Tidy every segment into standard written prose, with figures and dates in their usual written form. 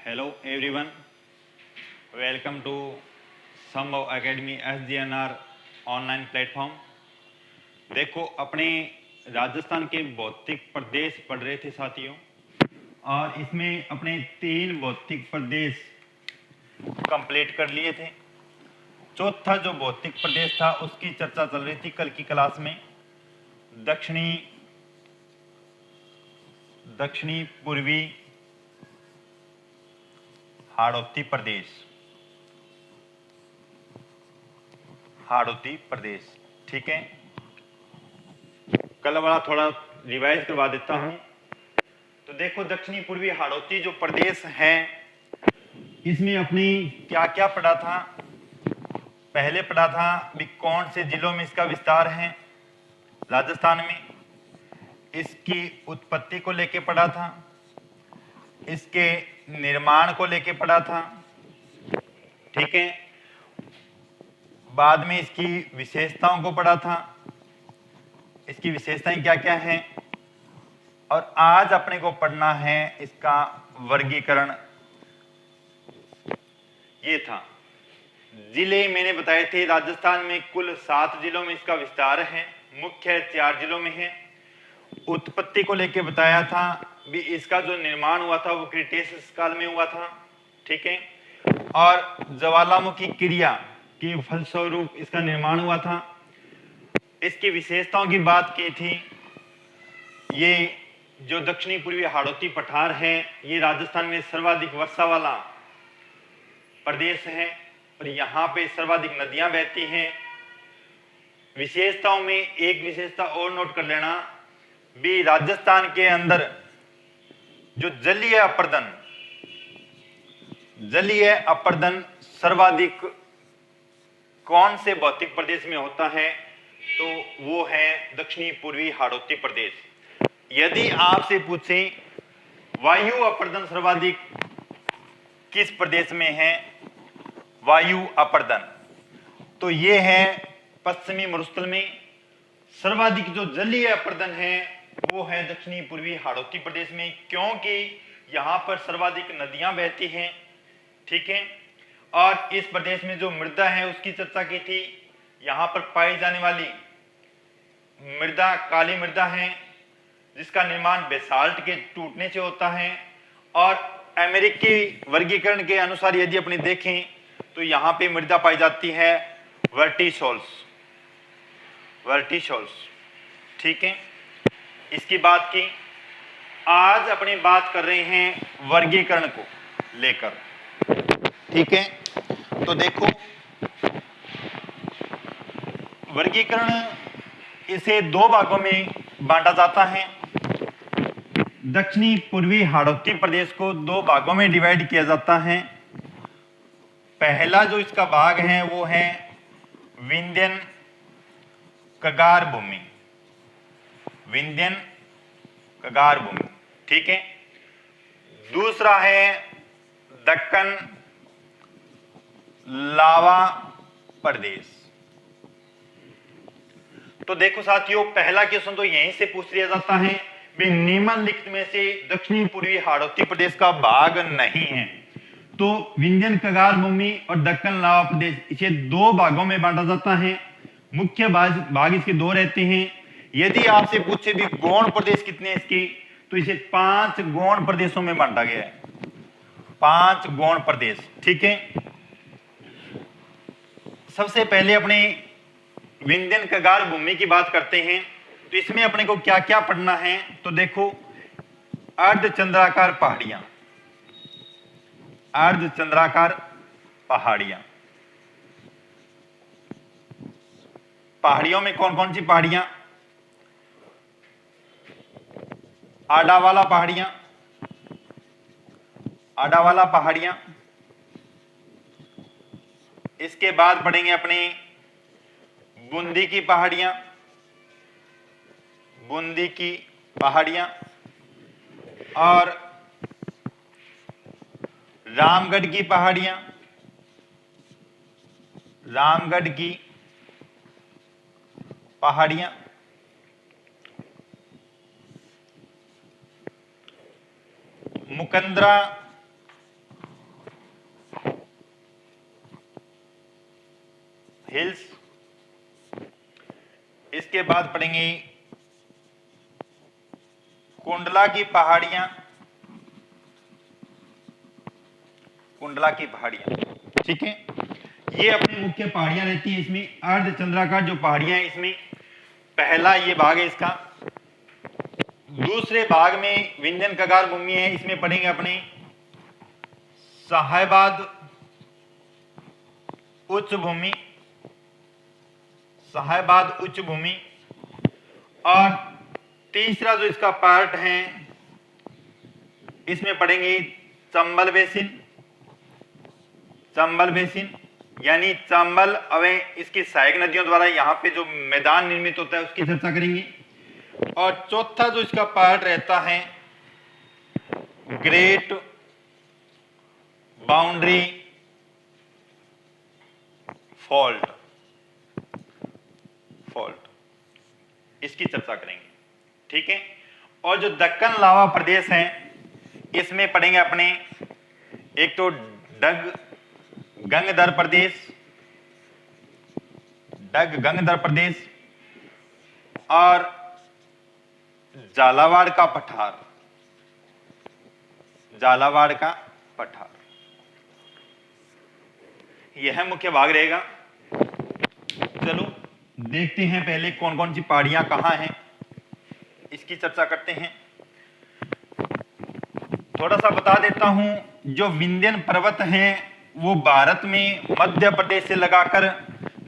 Hello everyone, welcome to संभव academy SGNR online platform. देखो, अपने राजस्थान के भौतिक प्रदेश पढ़ रहे थे साथियों, और इसमें अपने 3 भौतिक प्रदेश कंप्लीट कर लिए थे। चौथा जो भौतिक प्रदेश था उसकी चर्चा चल रही थी कल की क्लास में। दक्षिणी पूर्वी हाड़ौती प्रदेश। ठीक है, कल वाला थोड़ा रिवाइज करवा देता हूं। तो देखो, दक्षिणी पूर्वी हाड़ौती जो प्रदेश है, इसमें अपनी क्या क्या पढ़ा था। पहले पढ़ा था भी कौन से जिलों में इसका विस्तार है राजस्थान में, इसकी उत्पत्ति को लेके पढ़ा था, इसके निर्माण को लेके पढ़ा था। ठीक है, बाद में इसकी विशेषताओं को पढ़ा था, इसकी विशेषताएं क्या क्या हैं, और आज अपने को पढ़ना है इसका वर्गीकरण। ये था जिले मैंने बताए थे। राजस्थान में कुल 7 जिलों में इसका विस्तार है, मुख्य 4 जिलों में है। उत्पत्ति को लेके बताया था भी इसका जो निर्माण हुआ था वो क्रिटेशियस काल में हुआ था। ठीक है, और ज्वालामुखी क्रिया के फलस्वरूप इसका निर्माण हुआ था। इसकी विशेषताओं की बात की थी। ये जो दक्षिणी पूर्वी हाड़ौती पठार है, ये राजस्थान में सर्वाधिक वर्षा वाला प्रदेश है, और यहाँ पे सर्वाधिक नदियां बहती हैं। विशेषताओं में एक विशेषता और नोट कर लेना भी, राजस्थान के अंदर जो जलीय अपर्दन सर्वाधिक कौन से भौतिक प्रदेश में होता है, तो वो है दक्षिणी पूर्वी हाड़ौती प्रदेश। यदि आपसे पूछे वायु अपर्दन सर्वाधिक किस प्रदेश में है, वायु अपर्दन, तो ये है पश्चिमी मरुस्थल में। सर्वाधिक जो जलीय अपर्दन है वो है दक्षिणी पूर्वी हाड़ौती प्रदेश में, क्योंकि यहां पर सर्वाधिक नदियां बहती हैं। ठीक है, और इस प्रदेश में जो मृदा है उसकी चर्चा की थी। यहां पर पाई जाने वाली मृदा काली मृदा है, जिसका निर्माण बेसाल्ट के टूटने से होता है। और अमेरिकी वर्गीकरण के अनुसार यदि अपने देखें तो यहां पे मृदा पाई जाती है वर्टिसोल्स। ठीक है, इसकी बात की। आज अपनी बात कर रहे हैं वर्गीकरण को लेकर। ठीक है, तो देखो, वर्गीकरण इसे 2 भागों में बांटा जाता है। दक्षिणी पूर्वी हाड़ौती प्रदेश को 2 भागों में डिवाइड किया जाता है। पहला जो इसका भाग है वो है विंध्यन कगार भूमि। ठीक है, दूसरा है दक्कन लावा प्रदेश। तो देखो साथियों, पहला क्वेश्चन तो यहीं से पूछ लिया जाता है भी निम्नलिखित में से दक्षिणी पूर्वी हाड़ौती प्रदेश का भाग नहीं है। तो विंध्यन कगार भूमि और दक्कन लावा प्रदेश, इसे 2 भागों में बांटा जाता है। मुख्य भाग इसके 2 रहते हैं। यदि आपसे पूछे भी गौण प्रदेश कितने हैं इसके, तो इसे 5 गौण प्रदेशों में बांटा गया है। 5 गौण प्रदेश। ठीक है, सबसे पहले अपने विंध्यन कगार भूमि की बात करते हैं। तो इसमें अपने को क्या क्या पढ़ना है, तो देखो, अर्धचंद्राकार पहाड़ियों में कौन कौन सी पहाड़ियां? आडावाला पहाड़ियां। इसके बाद पढ़ेंगे अपने बूंदी की पहाड़ियां और रामगढ़ की पहाड़ियां। मुकंदरा बाद पढ़ेंगे कुंडला की पहाड़ियां, कुंडला की पहाड़ियां, ठीक है। ये अपनी मुख्य पहाड़ियां रहती है, इसमें अर्धचंद्राकार जो पहाड़ियां हैं, इसमें पहला ये भाग है इसका। दूसरे भाग में विंध्यन कगार भूमि है, इसमें पढ़ेंगे अपने साहिबाद उच्च भूमि, साहिबाद उच्च भूमि। और तीसरा जो इसका पार्ट है, इसमें पढ़ेंगे चंबल बेसिन, चंबल बेसिन यानी चंबल अवे इसकी सहायक नदियों द्वारा यहाँ पे जो मैदान निर्मित होता है उसकी चर्चा करेंगे। और चौथा जो इसका पार्ट रहता है ग्रेट बाउंड्री फॉल्ट, फॉल्ट, इसकी चर्चा करेंगे, ठीक है। और जो दक्कन लावा प्रदेश है, इसमें पढ़ेंगे अपने एक तो गंगदर प्रदेश, गंगदर प्रदेश, और झालावाड़ का पठार, झालावाड़ का पठार, यह मुख्य भाग रहेगा। चलो देखते हैं पहले कौन कौन सी पहाड़ियां कहां हैं, इसकी चर्चा करते हैं। थोड़ा सा बता देता हूं, जो विंध्यन पर्वत हैं वो भारत में मध्य प्रदेश से लगाकर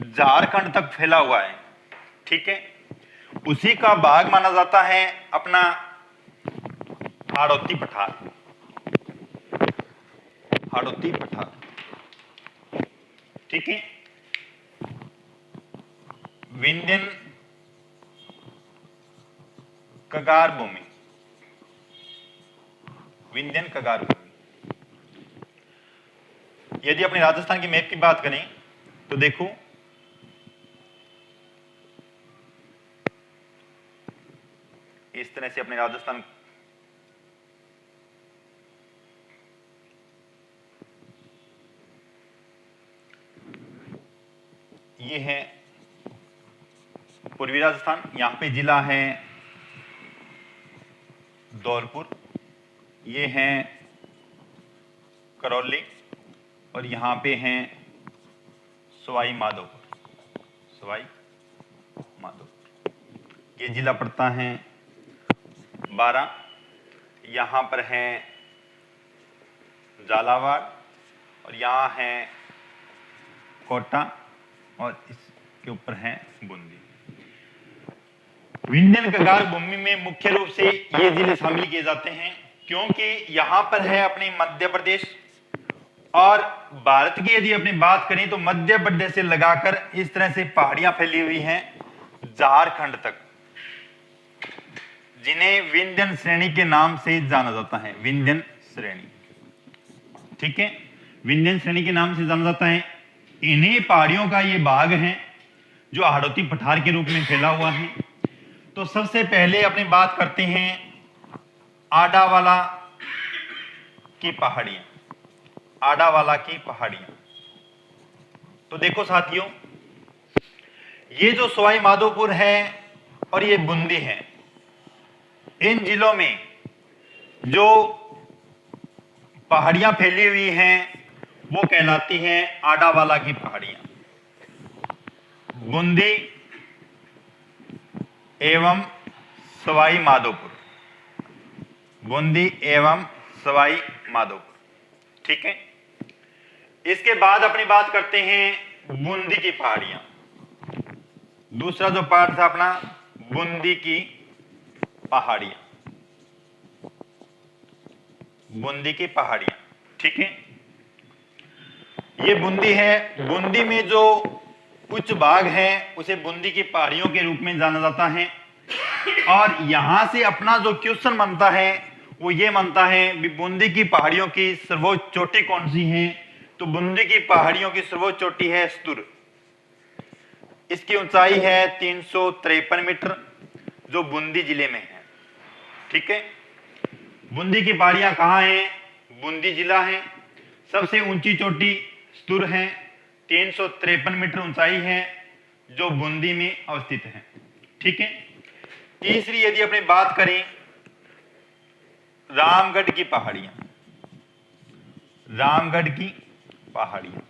झारखंड तक फैला हुआ है, ठीक है। उसी का भाग माना जाता है अपना हाड़ौती पठार, हाड़ौती पठार, ठीक है। विंध्यन कगार भूमि, विंध्यन कगार भूमि। यदि अपने राजस्थान की मैप की बात करें तो देखो इस तरह से अपने राजस्थान ये है पूर्वी राजस्थान, यहां पे जिला है धौलपुर, ये है करौली, और यहां पे हैं सवाई माधोपुर, सवाई माधोपुर। ये जिला पड़ता है 12, यहां पर है झालावाड़, और यहां है कोटा, और इसके ऊपर है बूंदी। विंध्यन कगार भूमि में मुख्य रूप से ये जिले शामिल किए जाते हैं, क्योंकि यहां पर है अपने मध्य प्रदेश, और भारत की यदि अपनी बात करें तो मध्य प्रदेश से लगाकर इस तरह से पहाड़ियां फैली हुई हैं झारखंड तक, जिन्हें विंध्यन श्रेणी के नाम से जाना जाता है, विंध्यन श्रेणी, ठीक है। विंध्यन श्रेणी के नाम से जाना जाता है। इन्हीं पहाड़ियों का ये भाग है जो हाड़ौती पठार के रूप में फैला हुआ है। तो सबसे पहले अपनी बात करते हैं आडावाला की पहाड़ियां, आडावाला की पहाड़ियां। तो देखो साथियों, ये जो सवाई माधोपुर है और ये बूंदी है, इन जिलों में जो पहाड़ियां फैली हुई हैं वो कहलाती हैं आडावाला की पहाड़ियां। बूंदी एवं सवाई माधोपुर, बूंदी एवं सवाई माधोपुर, ठीक है। इसके बाद अपनी बात करते हैं बूंदी की पहाड़ियां। दूसरा जो पार्ट था अपना बूंदी की पहाड़ियां, बूंदी की पहाड़ियां, ठीक है। ये बूंदी है, बूंदी में जो उच्च भाग है उसे बूंदी की पहाड़ियों के रूप में जाना जाता है। और यहां से अपना जो क्वेश्चन बनता है वो ये बनता है बूंदी की पहाड़ियों की सर्वोच्च चोटी कौन सी है? तो बूंदी की पहाड़ियों की सर्वोच्च चोटी है स्तुर, इसकी ऊंचाई है 353 मीटर, जो बूंदी जिले में है, ठीक है। बूंदी की पहाड़ियां कहाँ हैं? बूंदी जिला है। सबसे ऊंची चोटी स्तुर है, 353 मीटर ऊंचाई है, जो बूंदी में अवस्थित है, ठीक है। तीसरी यदि अपनी बात करें, रामगढ़ की पहाड़ियां, रामगढ़ की पहाड़ियां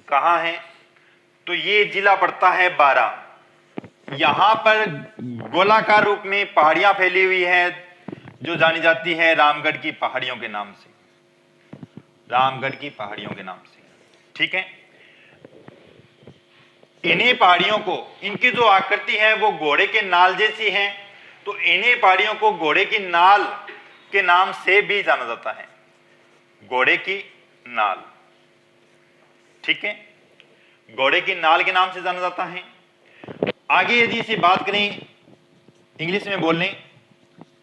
कहां है? तो ये जिला पड़ता है बारा। यहां पर गोलाकार रूप में पहाड़ियां फैली हुई है जो जानी जाती है रामगढ़ की पहाड़ियों के नाम से, रामगढ़ की पहाड़ियों के नाम से, ठीक है। इन्हीं पहाड़ियों को, इनकी जो आकृति है वो घोड़े के नाल जैसी है, तो इन्हीं पहाड़ियों को घोड़े की नाल के नाम से भी जाना जाता है, घोड़े की नाल, ठीक है, घोड़े की नाल के नाम से जाना जाता है। आगे यदि इसे बात करें इंग्लिश में बोलने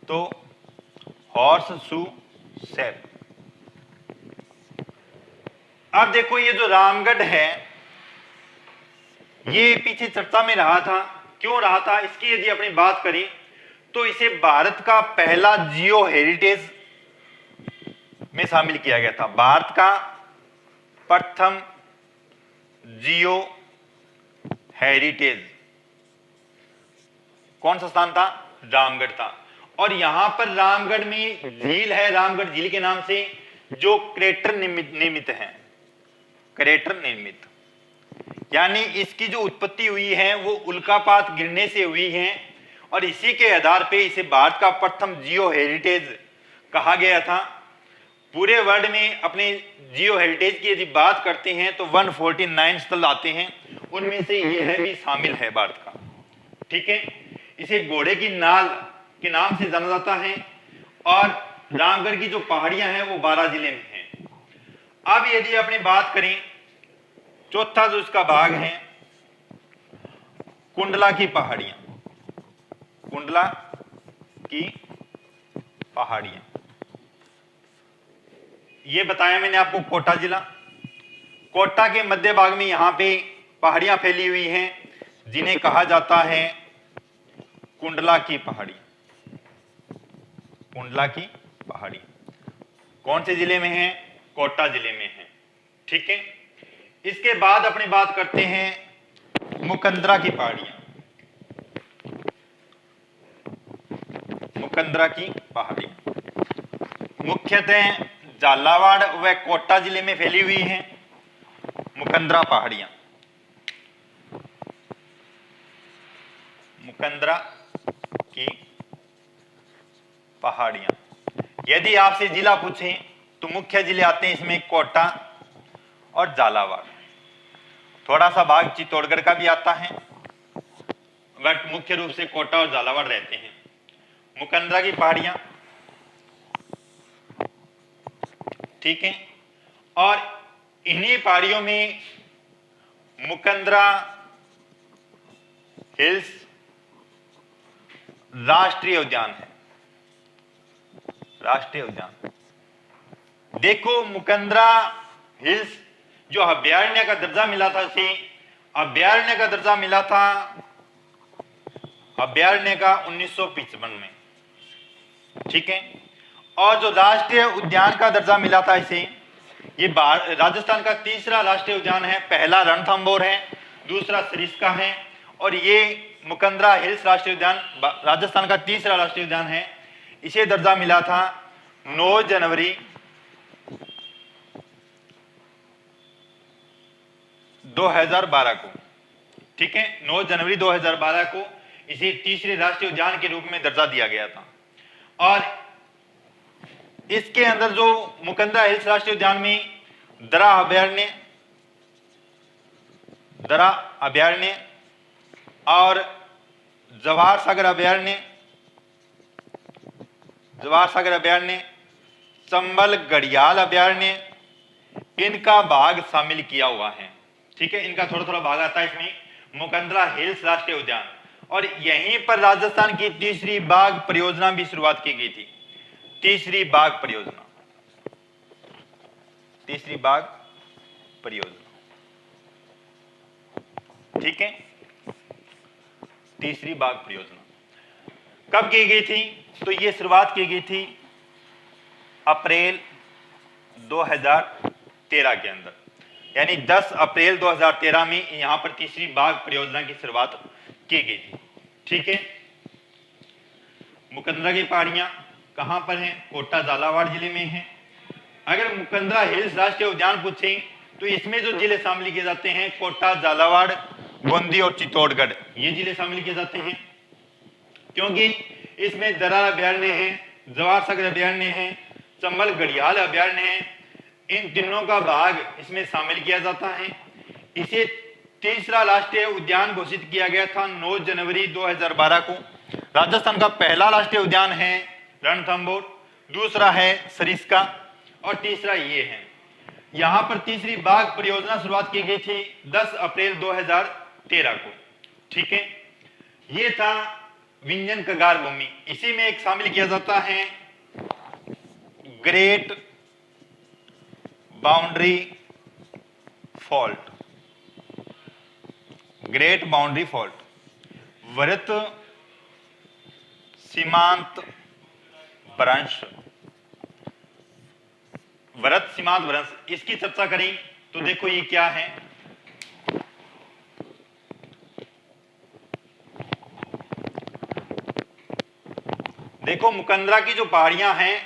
तो हॉर्स शू शेप। अब देखो ये जो रामगढ़ है ये पीछे चर्चा में रहा था, क्यों रहा था इसकी यदि अपनी बात करें तो इसे भारत का पहला जियो हेरिटेज में शामिल किया गया था। भारत का प्रथम जियो हेरिटेज कौन सा स्थान था? रामगढ़ था। और यहां पर रामगढ़ में झील है, रामगढ़ झील के नाम से, जो क्रेटर निर्मित है, क्रेटर निर्मित, यानी इसकी जो उत्पत्ति हुई है वो उल्कापात गिरने से हुई है और इसी के आधार पे इसे भारत का प्रथम जियो हेरिटेज कहा गया था। पूरे वर्ल्ड में अपने जियो हेरिटेज की यदि बात करते हैं तो 149 स्थल आते हैं, उनमें से यह भी शामिल है भारत का, ठीक है। इसे घोड़े की नाल के नाम से जाना जाता है और रामगढ़ की जो पहाड़ियां हैं वो 12 जिले में हैं। अब यदि अपनी बात करें चौथा जो इसका भाग है कुंडला की पहाड़ियां, कुंडला की पहाड़ियां, ये बताया मैंने आपको कोटा जिला। कोटा के मध्य भाग में यहां पे पहाड़ियां फैली हुई हैं जिन्हें कहा जाता है कुंडला की पहाड़ी, कुंडला की पहाड़ी कौन से जिले में है? कोटा जिले में है, ठीक है। इसके बाद अपनी बात करते हैं मुकंदरा की पहाड़ियां, मुकंदरा की पहाड़ियां मुख्यतः झालावाड़ व कोटा जिले में फैली हुई हैं। मुकंदरा पहाड़ियां, मुकंदरा की पहाड़ियां, यदि आपसे जिला पूछें तो मुख्य जिले आते हैं इसमें कोटा और झालावाड़, थोड़ा सा भाग चित्तौड़गढ़ का भी आता है, बट मुख्य रूप से कोटा और झालावाड़ रहते हैं। मुकंदरा की पहाड़ियां, ठीक है। और इन्हीं पहाड़ियों में मुकंदरा हिल्स राष्ट्रीय उद्यान है, राष्ट्रीय उद्यान। देखो मुकंदरा हिल्स जो अभयारण्य का दर्जा मिला था, इसे अभयारण्य का दर्जा मिला था अभयारण्य का 1955 में, ठीक है। और जो राष्ट्रीय उद्यान का दर्जा मिला था इसे, ये राजस्थान का तीसरा राष्ट्रीय उद्यान है। पहला रणथंभौर है, दूसरा सरिस्का है और ये मुकंदरा हिल्स राष्ट्रीय उद्यान राजस्थान का तीसरा राष्ट्रीय उद्यान है। इसे दर्जा मिला था 9 जनवरी 2012 को, ठीक है। 9 जनवरी 2012 को इसे तीसरे राष्ट्रीय उद्यान के रूप में दर्जा दिया गया था। और इसके अंदर जो मुकंदरा हिल्स राष्ट्रीय उद्यान में दरा अभयारण्य और जवाहर सागर अभयारण्य, चंबल घड़ियाल अभयारण्य, इनका भाग शामिल किया हुआ है, ठीक है। इनका थोड़ा थोड़ा भाग आता है इसमें मुकंदरा हिल्स राष्ट्रीय उद्यान। और यहीं पर राजस्थान की तीसरी बाघ परियोजना भी शुरुआत की गई थी, तीसरी बाघ परियोजना, तीसरी बाघ परियोजना, ठीक है। तीसरी बाघ परियोजना कब की गई थी? तो ये शुरुआत की गई थी अप्रैल 2013 के अंदर, यानी 10 अप्रैल 2013 में यहां पर तीसरी बाघ परियोजना की शुरुआत की गई थी। ठीक है, मुकंदरा की पहाड़ियां कहां पर हैं? कोटा झालावाड़ जिले में हैं। अगर मुकंदरा हिल्स राष्ट्रीय उद्यान पूछें तो इसमें जो जिले शामिल किए जाते हैं कोटा, झालावाड़, बूंदी और चित्तौड़गढ़, ये जिले शामिल किए जाते हैं, क्योंकि इसमें दरार अभयारण्य है, जवार सागर अभयारण्य है, चंबल घड़ियाल अभयारण्य है, इन तीनों का भाग इसमें शामिल किया जाता है। इसे तीसरा राष्ट्रीय उद्यान घोषित किया गया था 9 जनवरी 2012 को। राजस्थान का पहला राष्ट्रीय उद्यान है रणथंभौर, दूसरा है सरिस्का और तीसरा ये है। यहां पर तीसरी बाघ परियोजना शुरुआत की गई थी 10 अप्रैल 2013 को। ठीक है, ये था विंजन कगार भूमि। इसी में एक शामिल किया जाता है great boundary fault, great boundary fault, वृत्त सीमांत भ्रंश, वृत्त सीमांत भ्रंश, इसकी चर्चा करें तो देखो ये क्या है। देखो मुकंदरा की जो पहाड़ियां हैं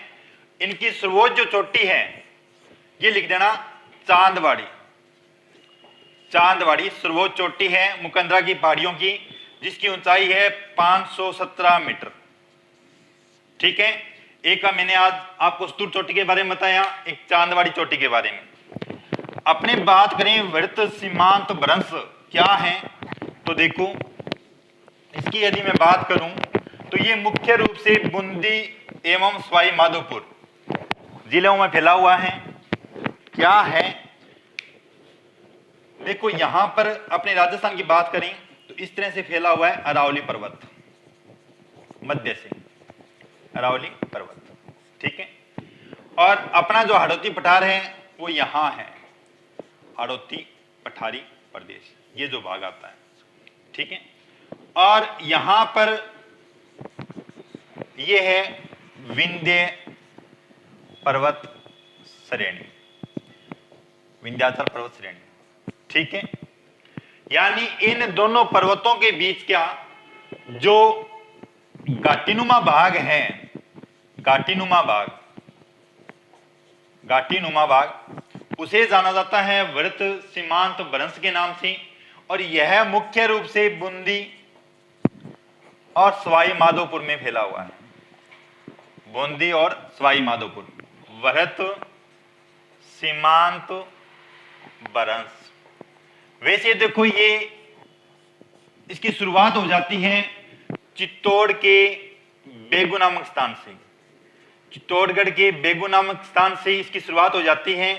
इनकी सर्वोच्च जो चोटी है ये लिख देना चांदवाड़ी, चांदवाड़ी सर्वोच्च चोटी है मुकंदरा की पहाड़ियों की, जिसकी ऊंचाई है 517 मीटर। ठीक है, एक का मैंने आज आपको स्तूर चोटी के बारे में बताया, एक चांदवाड़ी चोटी के बारे में। अपने बात करें वृत्त सीमांत भ्रंश क्या है तो देखो इसकी यदि मैं बात करूं तो ये मुख्य रूप से बूंदी एवं सवाई माधोपुर जिलों में फैला हुआ है। क्या है देखो, यहां पर अपने राजस्थान की बात करें तो इस तरह से फैला हुआ है अरावली पर्वत, मध्य से अरावली पर्वत। ठीक है, और अपना जो हाड़ौती पठार है वो यहां है, हाड़ौती पठारी प्रदेश, ये जो भाग आता है। ठीक है, और यहां पर ये है विंध्य पर्वत श्रेणी, विंध्याचल पर्वत श्रेणी। ठीक है, यानी इन दोनों पर्वतों के बीच क्या जो घाटीनुमा भाग है, घाटीनुमा भाग, घाटीनुमा भाग उसे जाना जाता है वृत्त सीमांत भ्रंश के नाम से, और यह मुख्य रूप से बूंदी और सवाई माधोपुर में फैला हुआ है। बूंदी और सवाई माधोपुर वृत्त सीमांत भ्रंश। वैसे देखो ये इसकी शुरुआत हो जाती है चित्तौड़ के बेगू नामक स्थान से, चित्तौड़गढ़ के बेगू नामक स्थान से इसकी शुरुआत हो जाती है।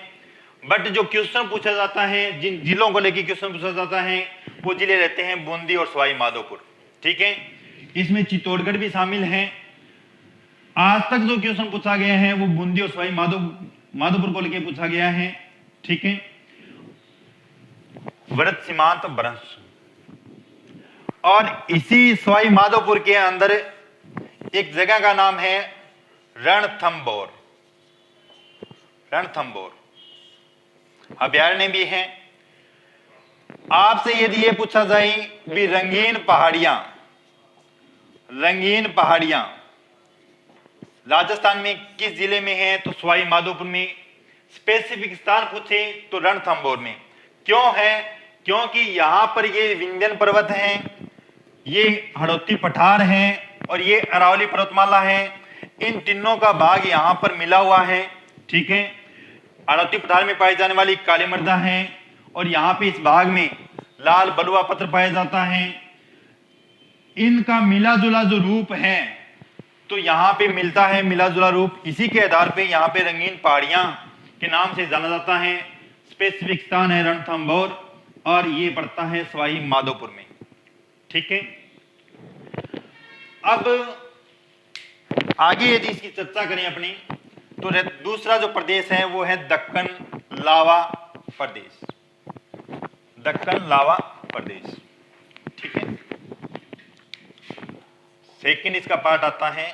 बट जो क्वेश्चन पूछा जाता है, जिन जिलों को लेकर क्वेश्चन पूछा जाता है वो जिले रहते हैं बूंदी और सवाई माधोपुर। ठीक है, इसमें चित्तौड़गढ़ भी शामिल है। आज तक जो क्वेश्चन पूछा गया है वो बूंदी और सवाई माधोपुर को लेकर पूछा गया है। ठीक है, वृत्त सीमांत भ्रंश, और इसी सवाई माधोपुर के अंदर एक जगह का नाम है रणथंभौर, रणथंभौर अभयारण्य भी है। आपसे यदि यह पूछा जाए भी रंगीन पहाड़ियां, रंगीन पहाड़ियां राजस्थान में किस जिले में है तो सवाई माधोपुर में। स्पेसिफिक स्थान पूछे तो रणथंभौर में। क्यों है? क्योंकि यहां पर ये विंध्यन पर्वत हैं, ये हाड़ौती पठार हैं और ये अरावली पर्वतमाला है। इन तीनों का भाग यहां पर मिला हुआ है। ठीक है, हाड़ौती पठार में पाई जाने वाली काली मृदा है और यहां पे इस भाग में लाल बलुआ पत्थर पाया जाता है। इनका मिला जुला जो रूप है तो यहां पे मिलता है मिला जुला रूप। इसी के आधार पे यहां पे रंगीन पहाड़ियां के नाम से जाना जाता है। स्पेसिफिक स्थान है रणथंभौर और ये पड़ता है सवाई माधोपुर में। ठीक है, अब आगे यदि इसकी चर्चा करें अपनी तो दूसरा जो प्रदेश है वो है दक्कन लावा प्रदेश, दक्कन लावा प्रदेश। ठीक है, सेकंड इसका पार्ट आता है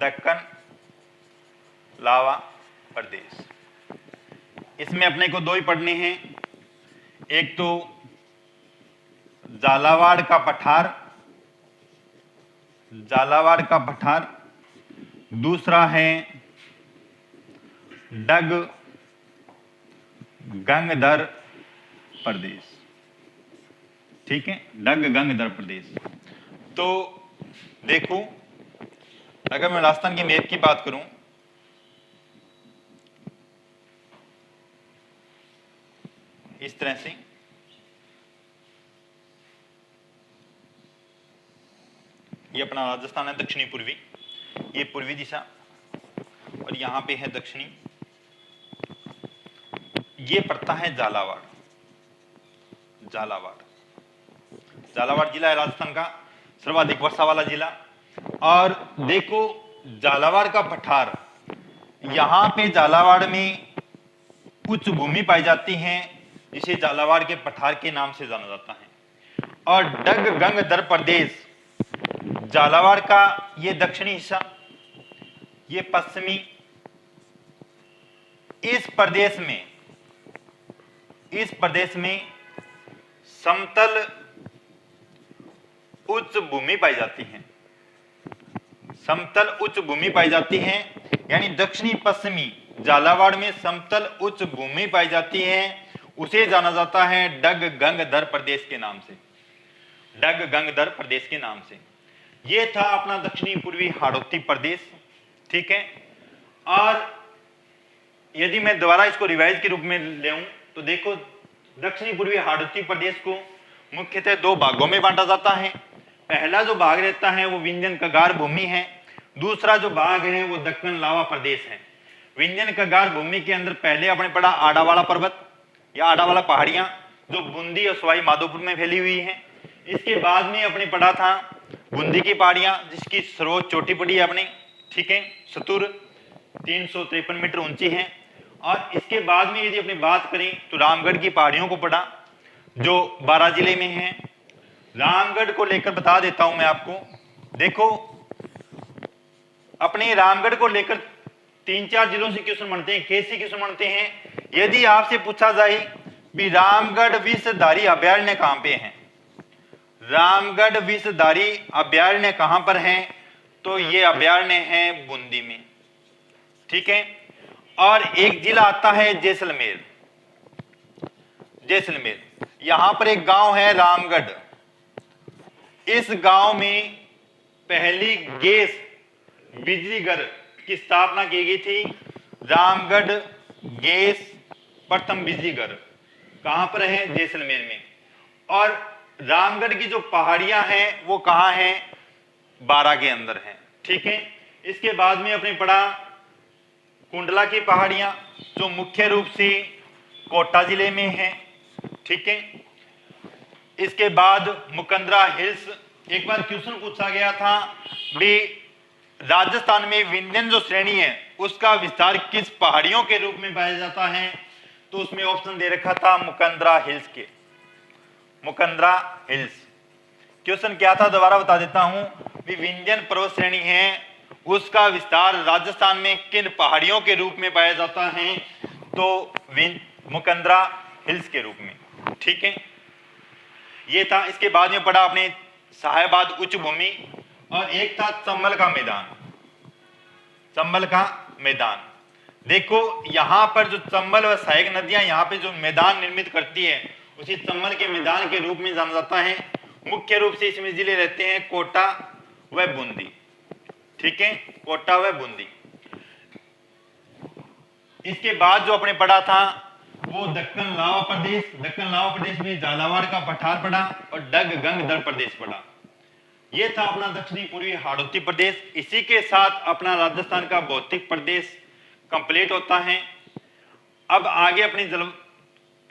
दक्कन लावा प्रदेश। इसमें अपने को दो ही पढ़ने हैं, एक तो झालावाड़ का पठार, दूसरा है डग गंगधर प्रदेश। ठीक है, डग गंगधर प्रदेश। तो देखो, अगर मैं राजस्थान की मैप की बात करूं, इस तरह से ये अपना राजस्थान है दक्षिणी पूर्वी, ये पूर्वी दिशा, और यहां पे है दक्षिणी। ये पड़ता है झालावाड़ जिला है राजस्थान का सर्वाधिक वर्षा वाला जिला। और देखो झालावाड़ का पठार, यहां पे झालावाड़ में उच्च भूमि पाई जाती है जिसे झालावाड़ के पठार के नाम से जाना जाता है। और डग गंगधर प्रदेश, झालावाड़ का ये दक्षिणी हिस्सा, ये पश्चिमी, इस प्रदेश में समतल उच्च भूमि पाई जाती है, समतल उच्च भूमि पाई जाती है, यानी दक्षिणी पश्चिमी झालावाड़ में समतल उच्च भूमि पाई जाती है, उसे जाना जाता है डग गंगधर प्रदेश के नाम से, डग गंगधर प्रदेश के नाम से। ये था अपना दक्षिणी पूर्वी हाड़ौती प्रदेश। ठीक है, और यदि मैं दोबारा इसको रिवाइज के रूप में लेऊं तो देखो, दक्षिणी पूर्वी हाड़ौती प्रदेश को मुख्यतः दो भागों में बांटा जाता है। पहला जो भाग रहता है वो विंध्यन कगार भूमि है, दूसरा जो भाग है वो दक्कन लावा प्रदेश है। विंध्यन कगार भूमि के अंदर पहले अपने पढ़ा आडावाला पर्वत या आडावाला पहाड़ियां, जो बूंदी और सवाई माधोपुर में फैली हुई हैं। इसके बाद में अपने पढ़ा था बूंदी की पहाड़ियां, जिसकी सर्वोच्च चोटी पड़ी है अपनी, ठीक है, सतुर 353 मीटर ऊंची है। और इसके बाद में यदि अपनी बात करें तो रामगढ़ की पहाड़ियों को पढ़ा, जो 12 जिले में है। रामगढ़ को लेकर बता देता हूं मैं आपको। देखो, अपने रामगढ़ को लेकर 3-4 जिलों से क्वेश्चन बनते हैं। कैसे क्वेश्चन बनते हैं? यदि आपसे पूछा जाए कि रामगढ़ विषधारी अभयारण्य कहां पे है, रामगढ़ विषधारी अभयारण्य कहां पर है, तो ये अभयारण्य है बूंदी में। ठीक है, और एक जिला आता है जैसलमेर। यहां पर एक गांव है रामगढ़। इस गांव में पहली गैस बिजली घर की स्थापना की गई थी। रामगढ़ गैस प्रथम बिजली घर कहां पर है? जैसलमेर में। और रामगढ़ की जो पहाड़ियां हैं वो कहां हैं? 12 के अंदर हैं। ठीक है, इसके बाद में अपने पढ़ा कुंडला की पहाड़ियां, जो मुख्य रूप से कोटा जिले में है। ठीक है, इसके बाद मुकंदरा हिल्स। एक बार क्वेश्चन पूछा गया था भी राजस्थान में विंध्यन जो श्रेणी है उसका विस्तार किस पहाड़ियों के रूप में पाया जाता है, तो उसमें ऑप्शन दे रखा था मुकंदरा हिल्स के, मुकंदरा हिल्स। क्वेश्चन क्या था दोबारा बता देता हूं, भी विंध्यन पर्वत श्रेणी है उसका विस्तार राजस्थान में किन पहाड़ियों के रूप में पाया जाता है, तो मुकंदरा हिल्स के रूप में। ठीक है, ये था। इसके बाद में पढ़ा आपने साहेबाद उच्च भूमि, और एक था चंबल का मैदान। चंबल का मैदान, देखो यहां पर जो चंबल व सहायक नदियां यहां पे जो मैदान निर्मित करती है उसी चंबल के मैदान के रूप में जाना जाता है। मुख्य रूप से इसमें जिले रहते हैं कोटा व बूंदी। ठीक है, कोटा व बूंदी। इसके बाद जो अपने पढ़ा था वो दक्कन लावा प्रदेश। दक्कन लावा प्रदेश में झालावाड़ का पठार पढ़ा और डग गंगधर प्रदेश पढ़ा। ये था अपना दक्षिणी पूर्वी हाड़ौती प्रदेश। इसी के साथ अपना राजस्थान का भौतिक प्रदेश कंप्लीट होता है। अब आगे अपनी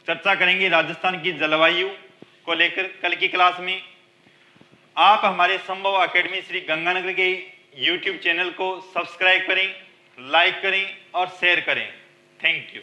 चर्चा करेंगे राजस्थान की जलवायु को लेकर कल की क्लास में। आप हमारे संभव एकेडमी श्री गंगानगर के YouTube चैनल को सब्सक्राइब करें, लाइक करें और शेयर करें। Thank you.